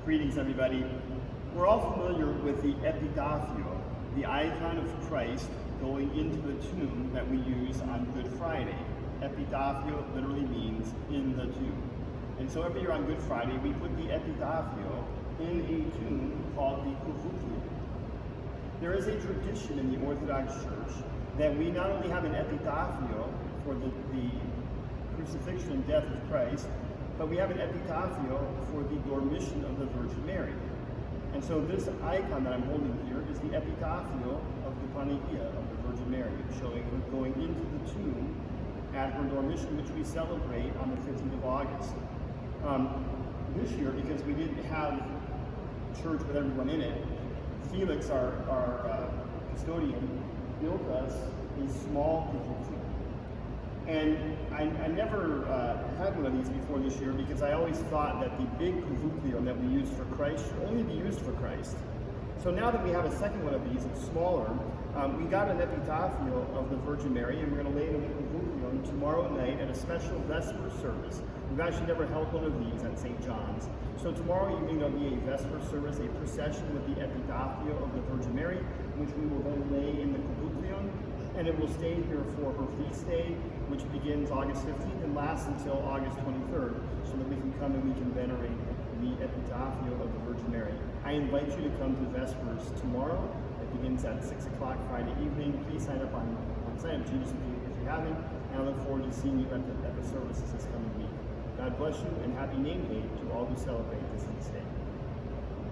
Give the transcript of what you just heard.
Greetings, everybody. We're all familiar with the epitaphio, the icon of Christ going into the tomb that we use on Good Friday. Epitaphio literally means in the tomb. And so every year on Good Friday, we put the epitaphio in a tomb called the Cuvucleum. There is a tradition in the Orthodox Church that we not only have an epitaphio for the crucifixion and death of Christ, but we have an epitaphio for the Dormition of the Virgin Mary. And so this icon that I'm holding here is the epitaphio of the Panagia of the Virgin Mary, showing her going into the tomb at her Dormition, which we celebrate on the 15th of August. This year, because we didn't have church with everyone in it, Felix, our custodian, built us a small cathedral. And I never had one of these before this year because I always thought that the big Cuvucleum that we used for Christ should only be used for Christ. So now that we have a second one of these, it's smaller, we got an epitaphio of the Virgin Mary, and we're going to lay it in the Cuvucleum tomorrow night at a special Vespers service. We've actually never held one of these at St. John's. So tomorrow evening there'll be a Vespers service, a procession with the epitaphio of the Virgin Mary, which we will then lay in the Cuvucleum, and it will stay here for her feast day, which begins August 15th and lasts until August 23rd, so that we can come and we can venerate the epitaphio of the Virgin Mary. I invite you to come to Vespers tomorrow. It begins at 6 o'clock Friday evening. Please sign up on Sign Up Jesus if you haven't, and I look forward to seeing you at the services this coming week. God bless you, and happy name day to all who celebrate this feast day.